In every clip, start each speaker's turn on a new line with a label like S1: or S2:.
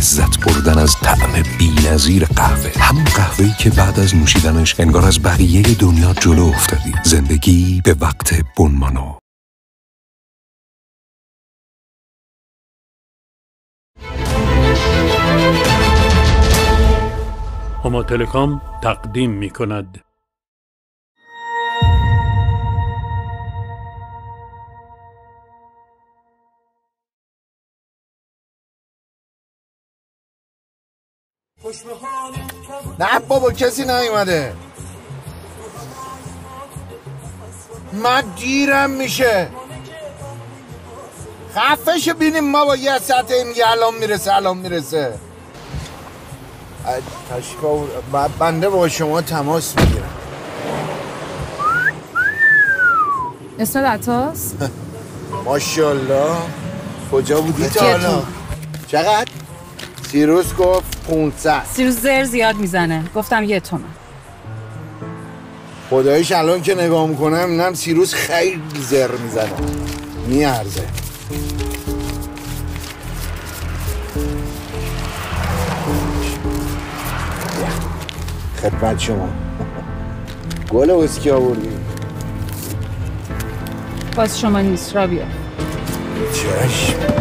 S1: لذت بردن از طعم بی‌نظیر قهوه، همون قهوه‌ای که بعد از نوشیدنش انگار از بقیه دنیا جلو افتادی. زندگی به وقت بونمانو.
S2: هما تلکام تقدیم می کند.
S3: نه بابا کسی نیومده، من دیرم میشه. خفش بینیم ما با یه ساعت میگه الان میرسه. تشکر، بنده با شما تماس میگیرم.
S4: اسم عطاس؟
S3: ماشاءالله. کجا بودی تا حالا؟ چقدر؟ سیروس گفت 500.
S4: سیروس زر زیاد میزنه، گفتم 1 تومن.
S3: خداییش الان که نگاه میکنم اینم سیروس خیلی زر میزنه، میارزه. خدمت شما. گل اسکی آوردی؟
S4: باز شما نیست، را بیا.
S3: چشم.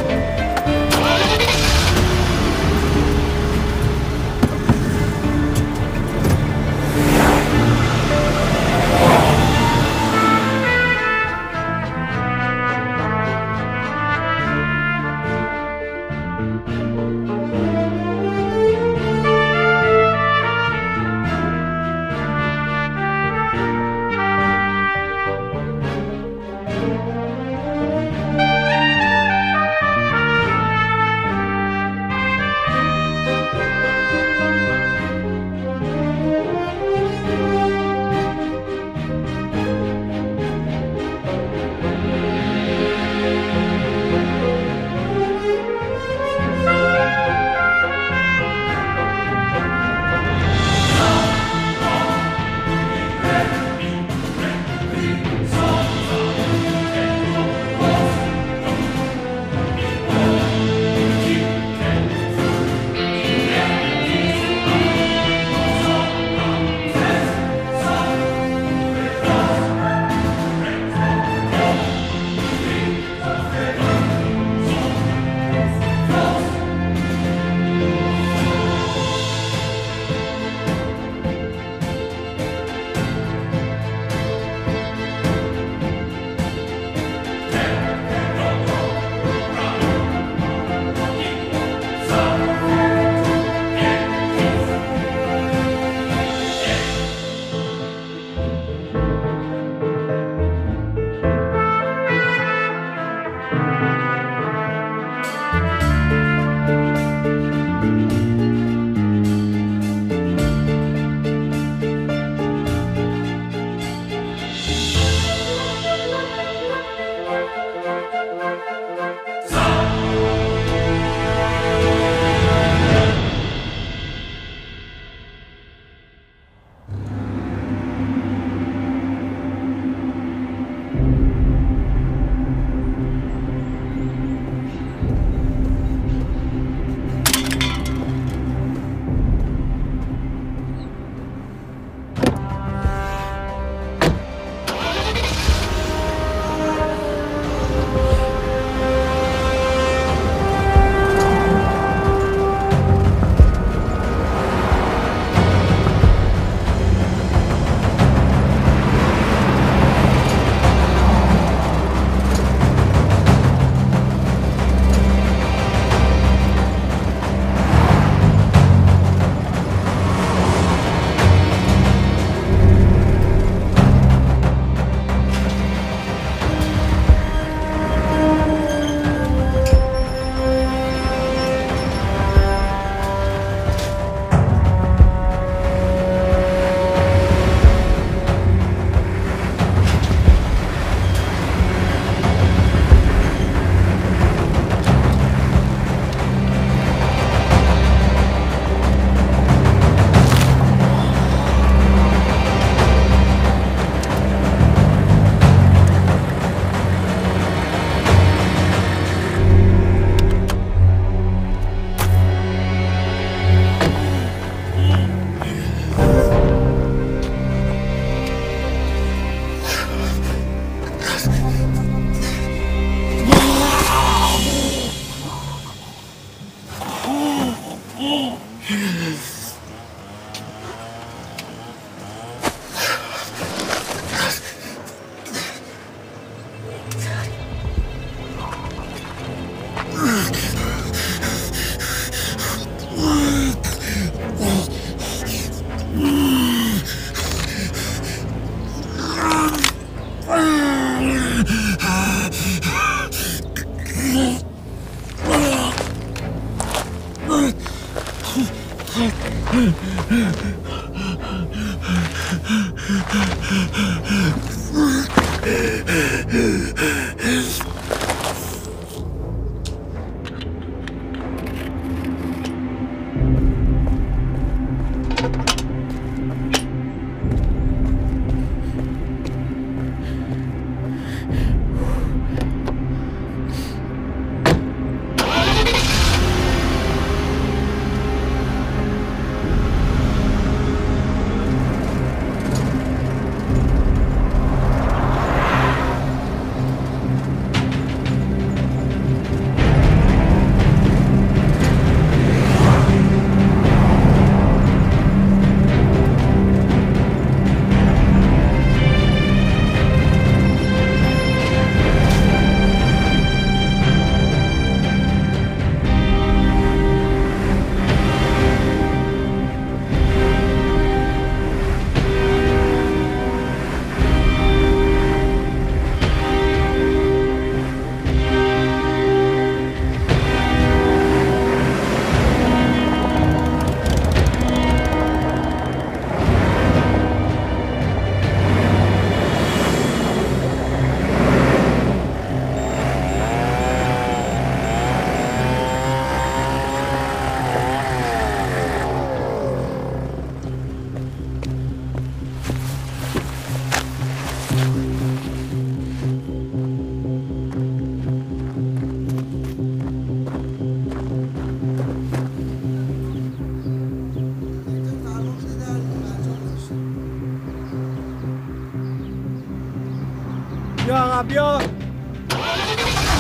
S5: بیا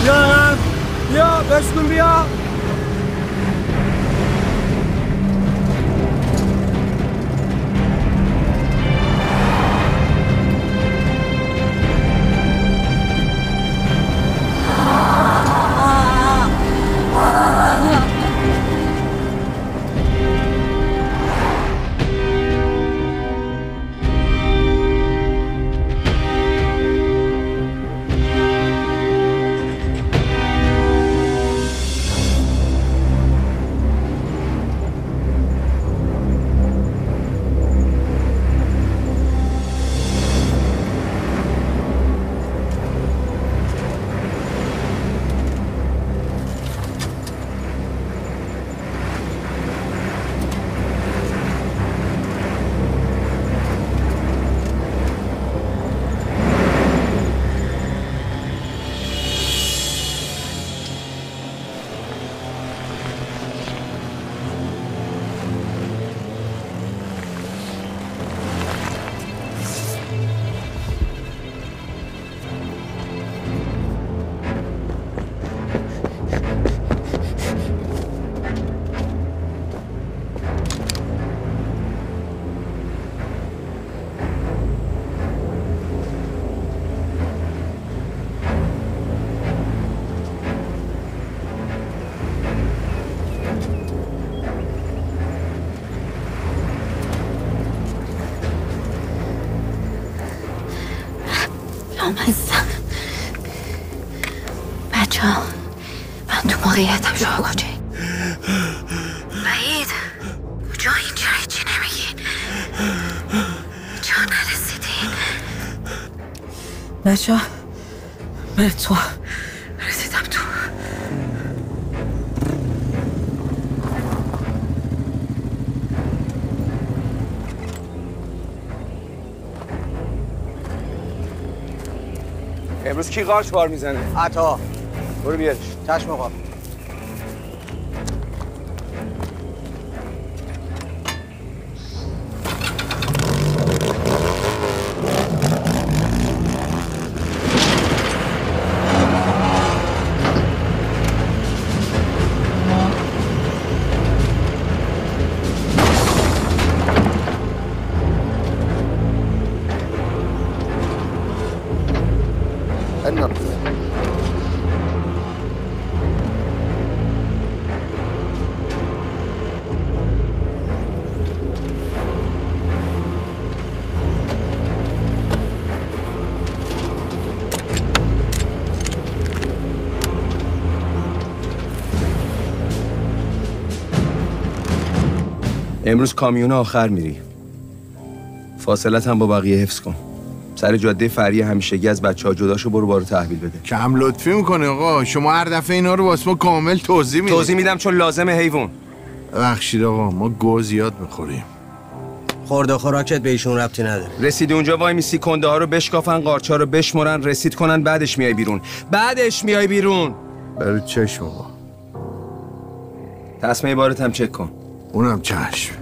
S5: بیا بیا بسکن بیا
S6: بچه ها من تو موقعیتم شما کجایی؟ وحید کجا این چرا هیچی نمیگین؟ چرا نرسیدین؟
S7: بچه ها به تو
S6: رسیدم تو
S5: امروز کی قارچ بار میزنه؟
S8: عطا
S5: برو بیارش.
S8: چشم آقا.
S5: امروز کامیون آخر میری. فاصلت هم با بقیه حفظ کن.
S8: سر جاده فریه همیشگی از بچه‌ها جداشو برو بارو تحویل بده.
S3: کم لطفی میکنه آقا. شما هر دفعه اینا رو واسه ما کامل توضیح میدید.
S8: توضیح میدم چون لازمه حیوان.
S3: ببخشید آقا ما گو زیاد میخوریم.
S9: خورده خوراکت به ایشون ربطی نداره.
S8: رسیدی اونجا وای میسی کنده ها رو بشکافن، قارچا رو بشمرن، رسید کنن، بعدش میای بیرون.
S3: برای چشم آقا.
S8: تسمه بارت هم چک کن.
S3: اونم چشم.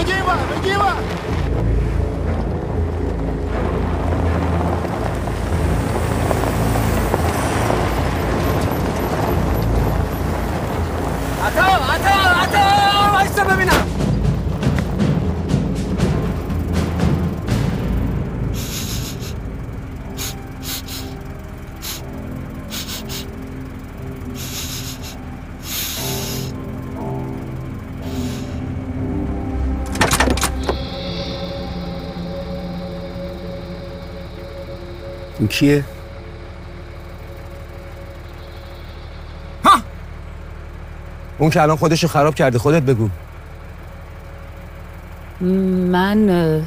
S5: بیا بگی با عطا وایستا ببینم.
S8: این کیه؟
S9: ها! اون که الان خودشو خراب کرده. خودت بگو.
S4: من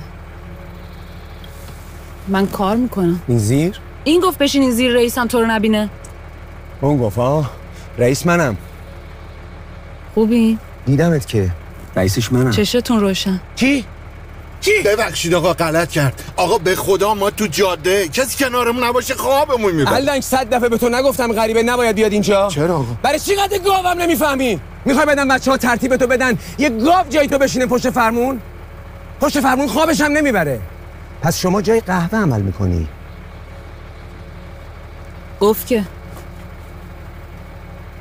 S4: کار میکنم.
S9: این زیر؟
S4: این گفت بشین این زیر، رئیسم تو رو نبینه.
S9: اون گفت رئیس منم.
S4: خوبی؟
S9: دیدمت که رئیسش منم.
S4: چشتون روشن.
S9: کی؟
S3: ببخشید آقا غلط کرد. آقا به خدا ما تو جاده کسی کنارمون نباشه خوابمون میبره.
S9: الان 100 دفعه به تو نگفتم غریبه نباید بیاد اینجا؟
S3: چرا آقا؟
S9: برای چی قد گاوم نمیفهمی؟ میخوای بدن بچه‌ها ترتیب تو بدن یه گاو جای تو بشینه پشت فرمون؟ پشت فرمون خوابش هم نمیبره. پس شما جای قهوه عمل میکنی.
S4: گفت که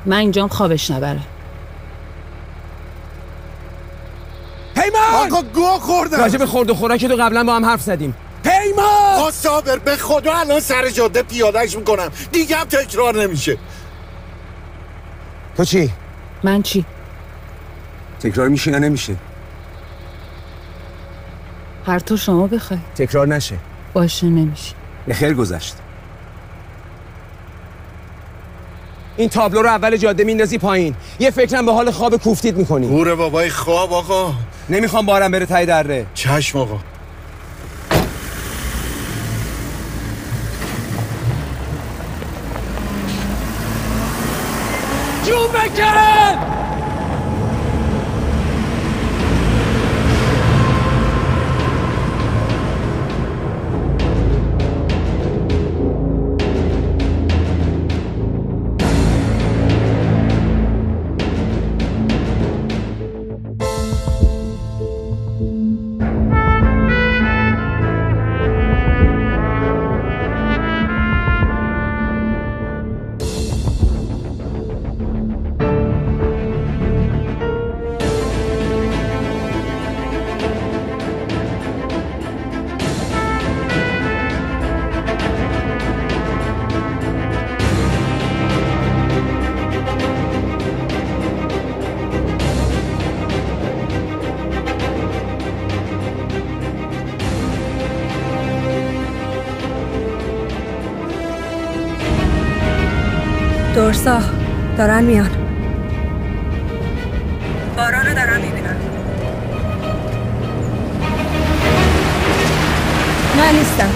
S4: من اینجام خوابش نبره.
S9: پیمان!
S3: آقا گو خوردم.
S9: راجع به خورد و خوراک تو قبلا با هم حرف زدیم. پیمان!
S3: آقا صابر به خدا الان سر جاده پیادهش میکنم. دیگه هم تکرار نمیشه.
S9: تو چی؟
S4: من چی؟
S9: تکرار میشه یا نمیشه؟
S4: هر تو شما بخوای.
S9: تکرار نشه.
S4: باشه نمیشه.
S9: به خیر گذشت. این تابلو رو اول جاده میندازی پایین. یه فکرم به حال خواب کوفتید میکنی.
S3: گوره بابای خواب آقا.
S9: نمیخوام بارم بره تای دره.
S3: چشم آقا.
S9: جون بکن!
S10: دورسا دارن میان. بارانو دارن میبینن. نه نیستم.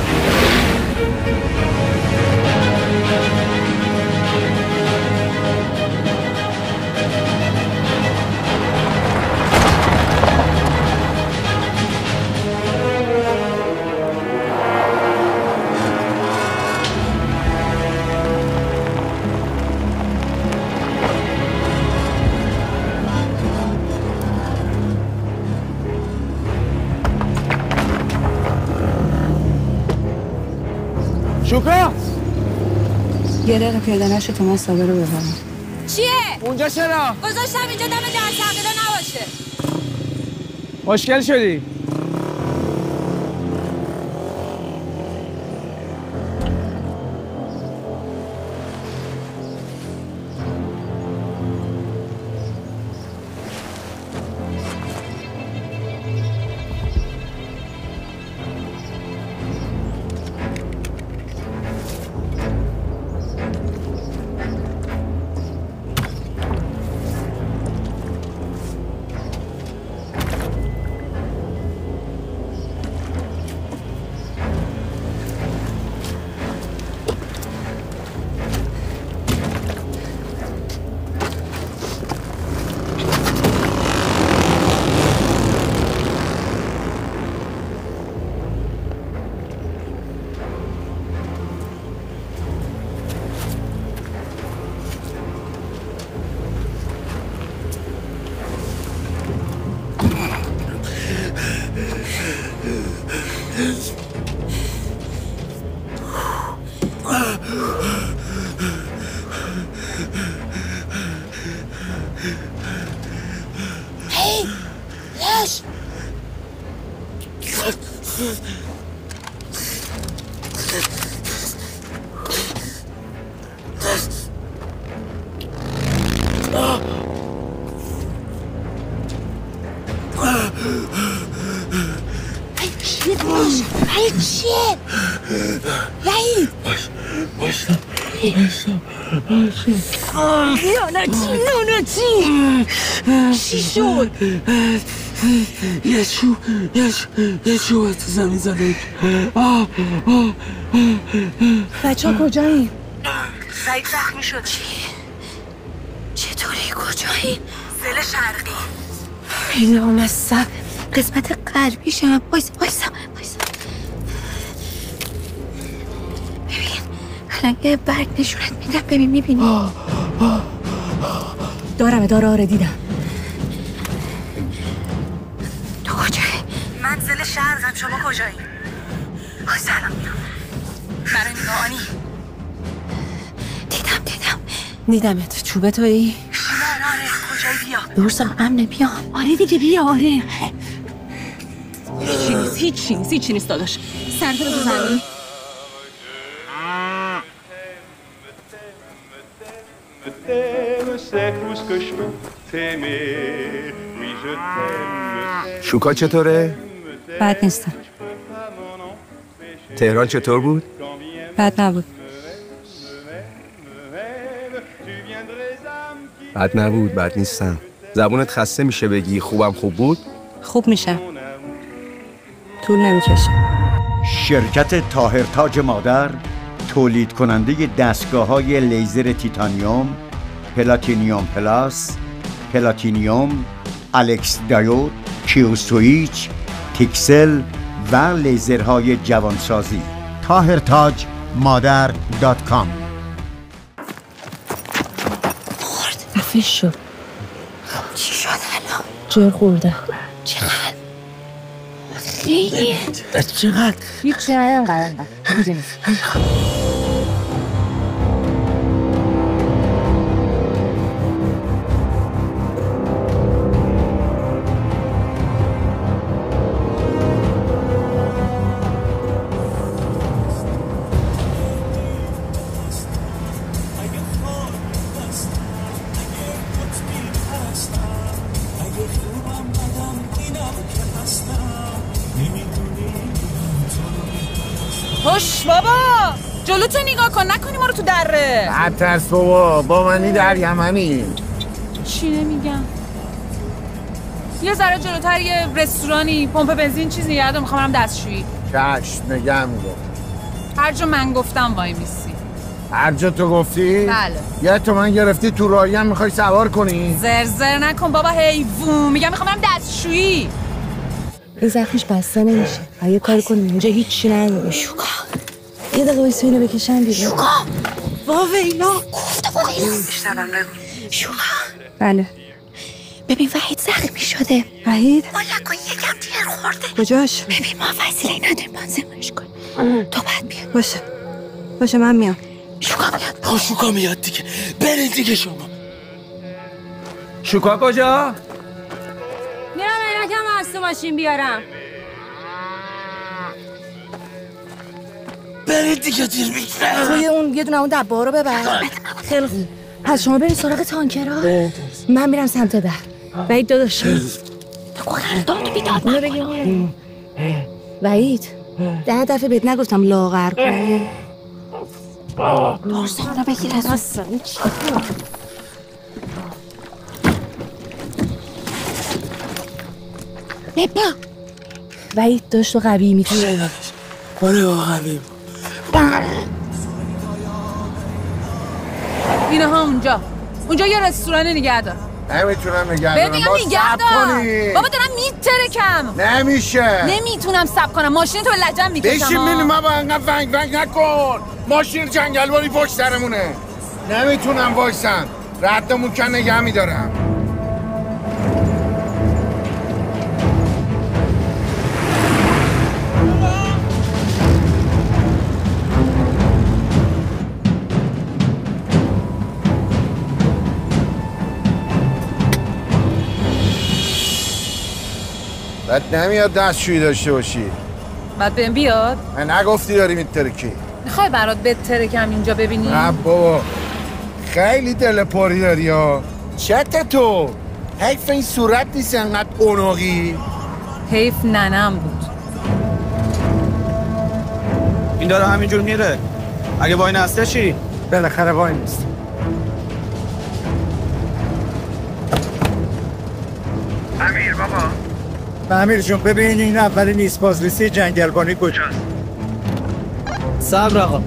S9: شوکا!
S10: یه دقیقه پیاده نشه تو من صابر رو ببرم.
S6: چیه؟
S9: اونجا چرا؟
S6: گذاشتم اینجا دم در تعقیده نباشه.
S9: مشکل شدی؟
S6: هی لش وحید چیه؟ وحید لعنتی چی شد؟
S11: یه چوب تو زمین زده.
S10: بچه ها کجاییم؟
S7: سعید زخمی شد.
S6: چطوری کجایی؟
S7: زل شرقی.
S6: میدونم از سب قسمت غربیشم. بایسا ببین الان یه برگ نشونت میدم. ببین میبینی؟
S10: داره دیدم.
S6: تو کجایی؟
S7: من زل شرقم. شما کجایی؟
S6: سلام
S7: برای نگاهانی.
S6: دیدمت. چوبه تویی؟
S7: آره کجایی؟ بیا
S6: درستم امنه. بیام.
S10: آره دیگه بیا. آره
S4: هیچی نیست داداش.
S10: سرتو رو زمین.
S8: شوکا چطوره؟
S10: بد نیستم.
S8: تهران چطور بود؟
S10: بد نبود.
S8: بد نیستم. زبونت خسته میشه بگی خوبم خوب بود؟
S10: خوب میشه. طول نمیکشه.
S12: شرکت طاهرتاج مادر تولید کننده دستگاه‌های لیزر تیتانیوم، پلاتینیوم پلاس، پلاتینیوم، الکس دایود، کیو سویچ، پیکسل و لیزرهای جوانسازی. طاهرتاج مادر.com.
S10: خفش شد.
S6: چی شد الان؟
S10: جر خورده.
S6: چقدر؟ خیلی
S10: چقدر؟ هیچ نه
S4: هوش بابا جلوتو نگاه کن. نکنی ما رو تو دره.
S3: نترس بابا. با منی در یمنی.
S4: چی نمیگم. یه ذره جلوتر یه رستورانی پمپ بنزین چیزی یادم. میخوام برم دستشویی.
S3: چشم نگه میگم.
S4: هر جا من گفتم وای میسی.
S3: هر جا تو گفتی؟
S4: بله.
S3: یه تومن گرفتی تو راهی هم میخوای سوار کنی؟
S4: زر نکن بابا حیوون. میگم میخوام برم دستشویی.
S10: این زخمش بسته نمیشه. یه کاری کنیم اینجا هیچی نداره.
S6: شوکا
S10: یه دقیقه وایسا اینو بکشن بیرون.
S6: شوکا
S10: واویلا
S6: گفته واویلا. شوکا
S10: بله.
S6: ببین وحید زخمی شده.
S10: وحید؟
S6: مالا کن یکم تیر خورده.
S10: کجاش؟
S6: ببین ما وسیله نداریم. بازمش کن. تو بعد بیا.
S10: باشه من میام.
S6: شوکا میاد.
S11: شوکا میاد دیگه. برید دیگه شما.
S8: شوکا کجا؟
S10: میرم عینکم از تو ماشین بیارم.
S11: برید دیگه دیر میشه.
S10: توی اون یه دونه اون دبه رو ببر. خیلی خوب. پس شما برید سراغ تانکرها. من میرم سمت در. وحید داداش.
S6: تو داد بیداد
S10: اونو بگیم. وحید 10 دفعه بهت نگفتم لاغر کن.
S6: درستان رو بگیر از اون. بیا.
S10: وحید داشت تو قوی میتونی.
S11: آره قوی.
S4: اینه ها اونجا یه رستوران نگه دار.
S3: نمیتونم نگه دارم.
S4: ببینم نگه دار. بابا دارم میترکم.
S3: نمیشه.
S4: نمیتونم صبر کنم. ماشین تو به لجم میکشم.
S3: بشین بینیم بابا. انقدر ونگ نکن. ماشین جنگلباری پشت سرمونه. نمیتونم وایسم. ردمون کن نگه میدارم. بعد نمیاد دستشویی داشته باشی.
S4: بعد بهم بیاد؟
S3: من نگفتی داری میترکی.
S4: میخوای برات بترکم اینجا ببینی؟
S3: نه بابا خیلی دل پاری داری ها. چته تو؟ حیف این صورت نیست انقدر اوناقی.
S4: حیف ننم بود.
S5: این داره همینجور میره. اگه وای نسته چی؟
S3: بالاخره وای نیست.
S13: امیر بابا.
S14: امیر جون ببین این اولین نیست بازرسی جنگلبانی کجاست؟
S5: صبر آقا.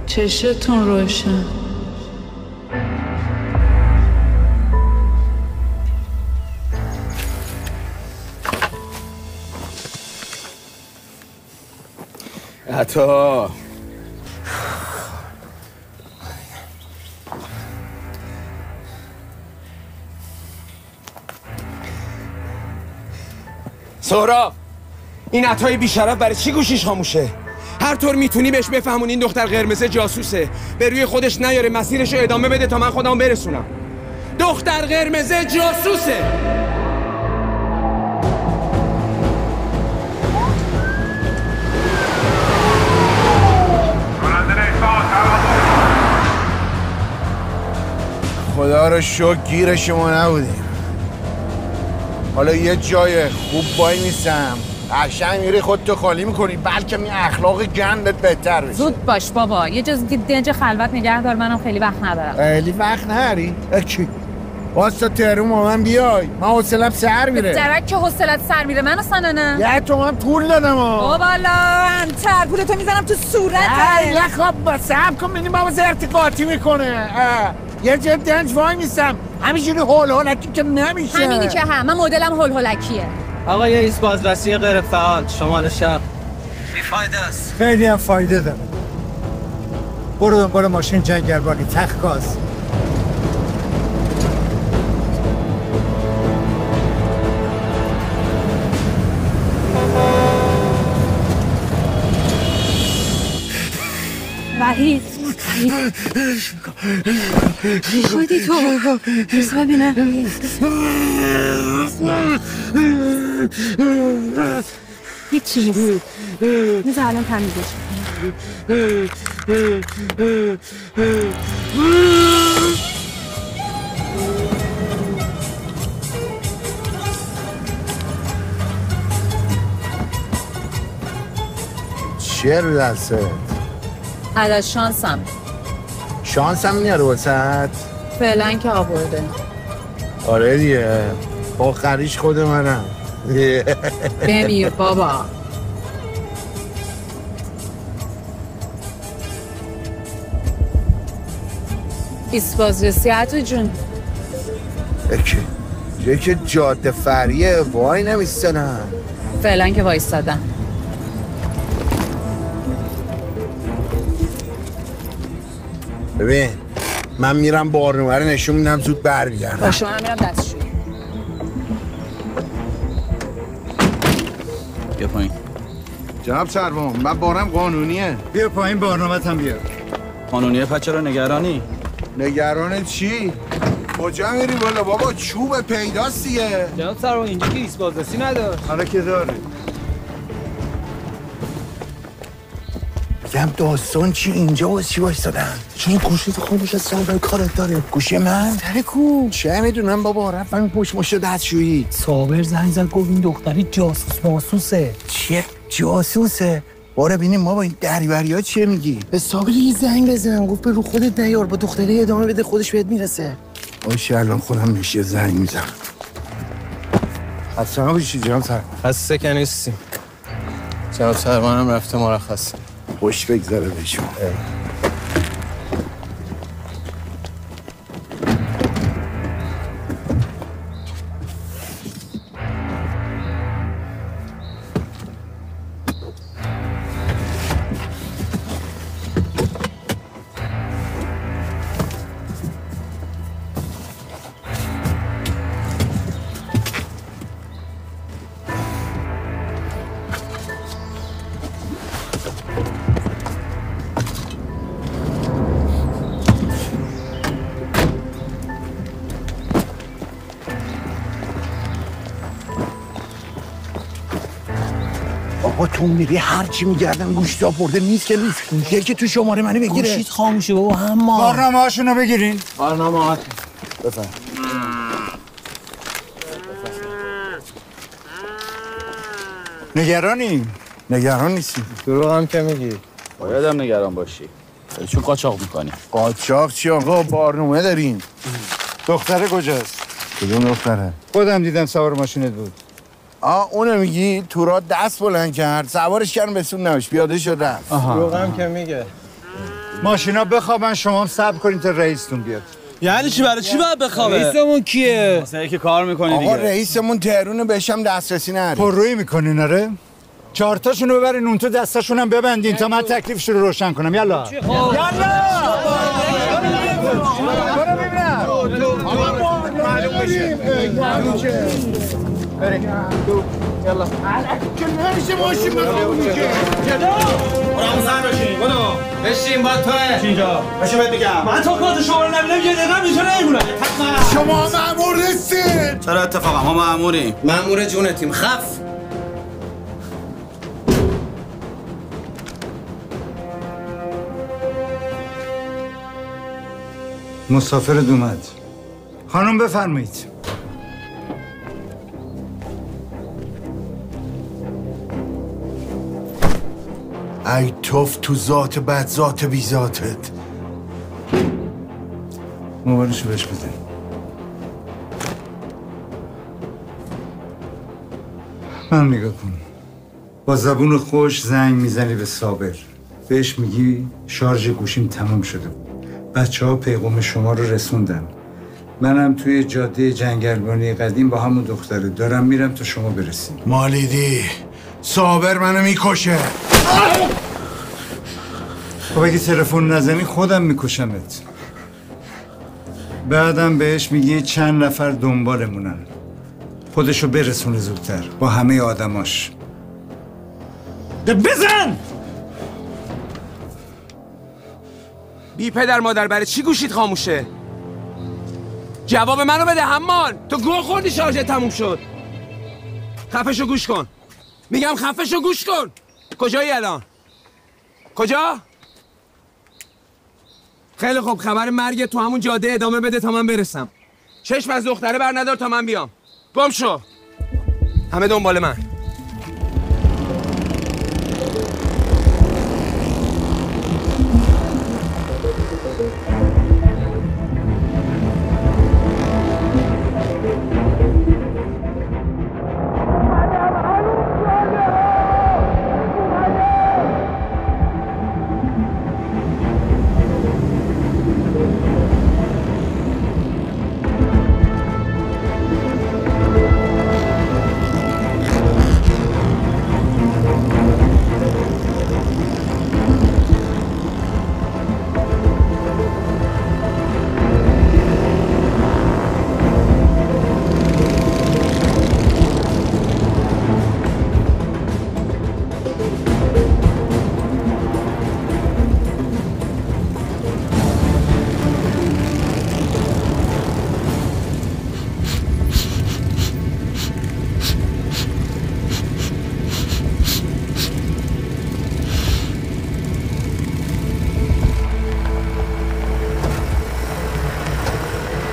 S4: چشتون روشن.
S9: عطا سهراب این عطای بیشرف برای چی گوشیش خاموشه؟ هر طور میتونی بهش بفهمون این دختر قرمز جاسوسه، به روی خودش نیاره، مسیرشو ادامه بده تا من خودمو برسونم. دختر قرمز جاسوسه.
S3: خدا رو شکر گیر شما نبودیم. حالا یه جای خوب وای میسم قشنگ میری خودتو خالی میکنی، بلکه می اخلاق گندت بهتر بشه.
S4: زود باش بابا، یه جز که دنج خلوت نگه دار، منم خیلی وقت ندارم.
S3: خیلی وقت نداری؟ اکی واسه تهرون با من بیای، من حوصله‌ام سر میره.
S4: درک که حوصله‌ت سر میره، من اصلا نه.
S3: یه تومن پول دادم ها.
S4: بابا لعنتر پولتو میزنم تو صورتت.
S3: یه خواب صبر کن ببینیم بابا زرتی قاطی میکنه. یه جا دنج وای میسم همینجوری هول هولکی که نمیشه.
S4: همینی که هم من مدلم هول هولکیه.
S5: آقا یه ایست بازرسی غیر فعال شمال شب بیفایده است.
S14: خیلی هم فایده داره. برو دنبال ماشین جنگلبانی تخت گاز.
S10: وحید چی شدی تو؟ بس ببینم. هیچی نیست. میزه الان تمیزش.
S3: چیه رو دسته؟
S4: عدد شانسم.
S3: شانسم میاره واسه
S4: فعلا که آورده.
S3: آره دیگه آخریش خود منم.
S4: بمیر بابا. ایست بازرسی عطا جون.
S3: یکی جاده فریه وای نمیستنم.
S4: فعلا که وایستادم.
S3: ببین من میرم بارنومه رو نشون میدم زود برمیگردم.
S4: باشه من میرم دستشویی.
S5: بیا پایین.
S3: جناب سروان من بارم قانونیه.
S14: بیا پایین برنامه‌ت هم بیا.
S5: قانونیه پس چرا نگرانی؟
S3: نگران چی؟ کجا میری بالا بابا چوب پیداست دیگه.
S5: جناب سروان اینجا که ایست بازرسی نداره.
S14: حالا که داره.
S3: میگم داستان چی اینجا واسه چی وایسادن؟ چون گوشی تو خاموش از سر کارت داره. گوشی من؟ ترکو چه میدونم بابا رفتم پشت مشت دستشویی.
S11: صابر زنگ زد گفت این دختری جاسوس ماسوسه.
S3: چیه؟ جاسوسه؟ باره ببینیم ما با این دریوری‌ها چیه میگی؟
S11: به صابر یه زنگ بزن گفت به رو خودت نیار با دختره ادامه بده خودش بهت میرسه.
S3: باشه الان خودم بهش یه زنگ میزنم. اصلا باشی جان سر.
S8: از سکه نیستیم. جناب سرمانم رفته مرخص.
S3: خوش بگذره بهشون. آقا تو میری هر چی میگردن گوشتا برده نیست که نیست. یکی تو شماره منو بگیره.
S5: گوشیت خاموشه بابا. هم
S14: برنامه هاشونو بگیرین.
S5: برنامه ها
S3: بفهم. نگران نیستی.
S8: دروغ هم که میگی.
S15: باید هم نگران باشی. چون قاچاق میکنی.
S3: قاچاق چی آقا؟ برنامه دارین.
S14: دختره کجاست؟
S3: کدوم دختره؟
S14: خودم دیدم سوار ماشینت بود.
S3: اونو میگی؟ تورا دست بلند کرد سوارش کردم به سون نوش پیاده شد رفت.
S8: دروغ هم که میگه.
S14: ماشینا بخوابن شما هم صبر کنین تا رئیستون بیاد.
S5: یعنی چی؟ برای چی باید بخوابه؟
S15: رئیسمون کیه؟ مثلا که کار میکنی دیگه.
S3: آقا رئیسمون تهرونه بهشم دسترسی نداره.
S14: پررویی میکنین آره؟ 4 تاشونو ببرین اون تو دستاشون هم ببندین تا من تکلیفش رو روشن کنم. یلا
S3: یلا که نمیشه ماشین بخوابونی که
S5: برو همون سر بشین. برو بشین با توه. اینجا بشین بهت میگم. من تا کارت شما رو نبینم یه دقیقه اینجا نمیمونم.
S3: شما مأمور نیستید.
S15: چرا اتفاقا ما مأموریم.
S5: مأمور جونتیم. خف.
S14: مسافرت اومد. خانم بفرمایید.
S3: ای توف تو ذات بد ذات بی ذاتت.
S14: موبایلشو بهش بده. من نگاه کن. با زبون خوش زنگ میزنی به صابر. بهش میگی شارژ گوشیم تمام شده. بچه‌ها پیغام شما رو رسوندن. منم توی جاده جنگلبانی قدیم با همون دختره دارم میرم تا شما برسیم.
S3: مالیدی صابر منو میکشه.
S14: خب اگه تلفن نزنی خودم میکشمت. بعدم بهش میگی چند نفر دنبالمونن. خودشو برسونه زودتر با همه آدماش. بزن!
S9: بی پدر مادر برای چی گوشید خاموشه؟ جواب منو بده حمال. تو گوه خوردی شارژ تموم شد. خفشو گوش کن. میگم خفشو گوش کن. کجایی الان؟ کجا؟ خیلی خوب خبر مرگ تو همون جاده ادامه بده تا من برسم. چشم از دختره بر ندار تا من بیام. گم شو. همه دنبال من.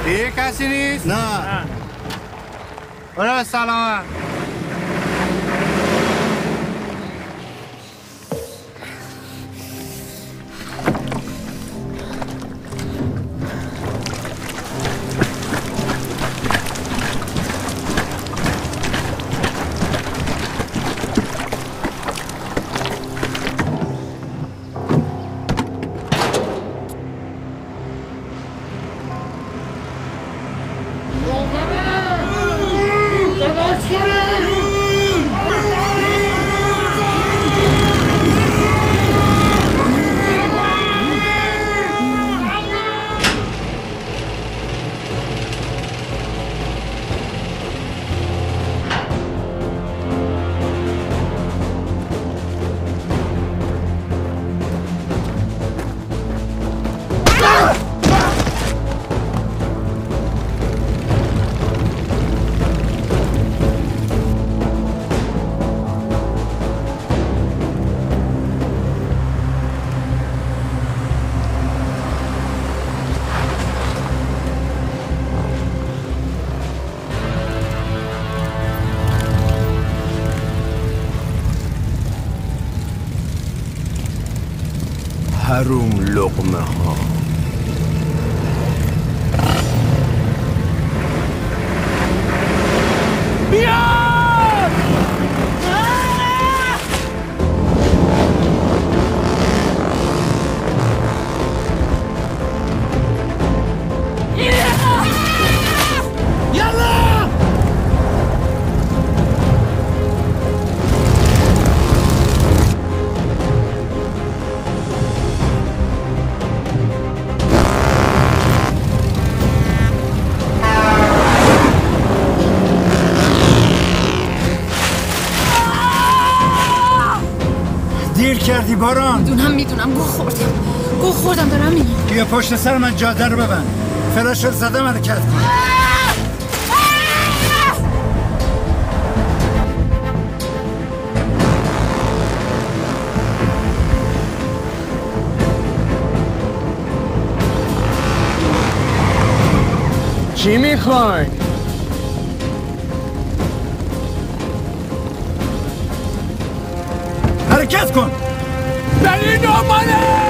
S14: دیگه کسی نیست؟ نه. برو سلام.
S16: حروم لقمه ها.
S14: دیر کردی باران.
S10: میدونم گوه خوردم دارم میام.
S14: بیا پشت سر من جاده رو ببند. فلاش رو زدم حرکت کن.
S9: چی میخوای؟
S14: حرکت کن.
S9: بری دنباله.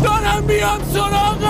S9: دارم بیام سراغت.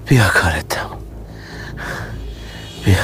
S16: بیا کارت تموم. بیا.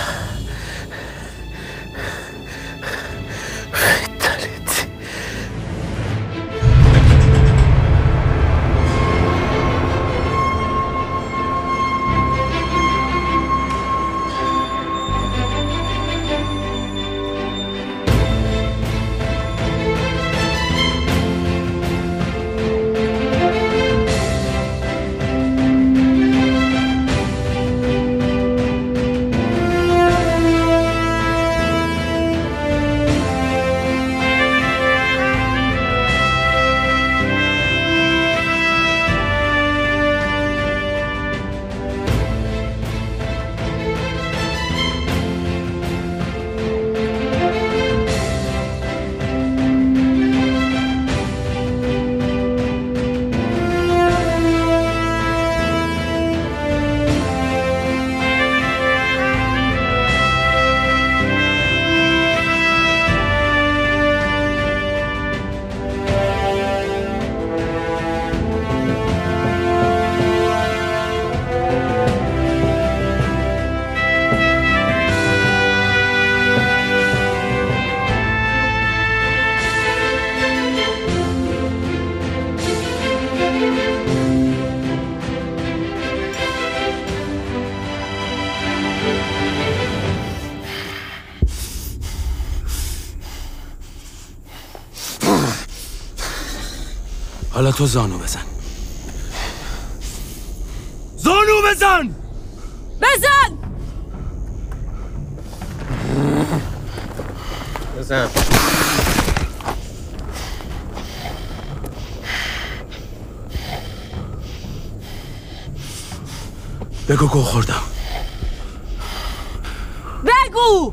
S16: حالا تو زانو بزن.
S5: زانو بزن!
S4: بزن!
S5: بزن.
S16: بگو گو خوردم.
S4: بگو!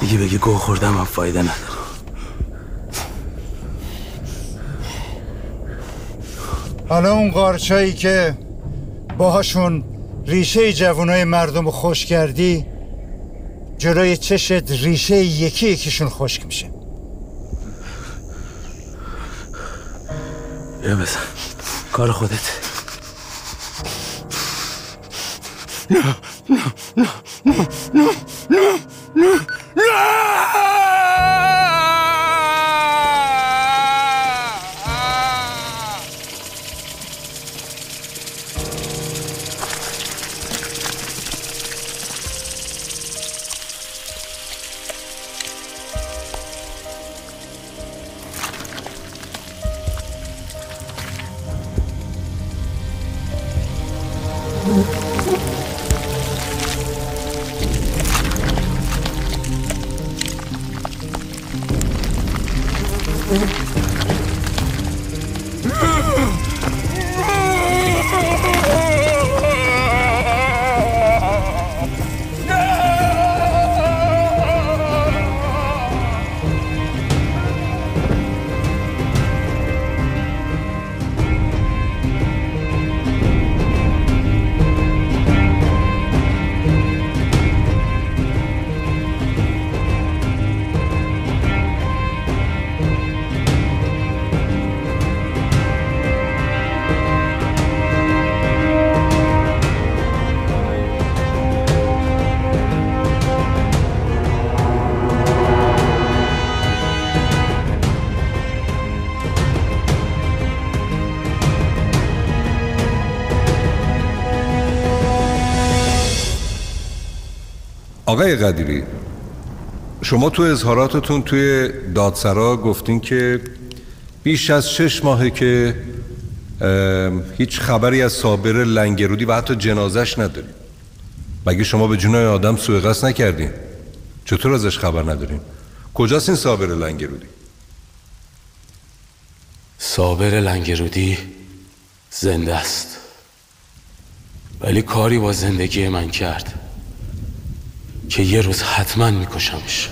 S16: دیگه بگی گو خوردم هم فایده نداره.
S14: حالا اون قارچایی که باهاشون ریشه جوانای مردم رو خوش کردی جلوی چشت ریشه یکی یکیشون خشک میشه.
S16: بیا بزن. کار خودت.
S5: نه نه نه نه نه نه نه
S1: آقای قدیری، شما تو اظهاراتتون توی دادسرا گفتین که بیش از 6 ماهه که هیچ خبری از صابر لنگرودی و حتی جنازش نداریم. مگه شما به جونای آدم سوء قصد نکردین؟ چطور ازش خبر نداریم؟ کجاست این صابر لنگرودی؟
S16: صابر لنگرودی زنده است، ولی کاری با زندگی من کرد که یه روز حتما میکشمش.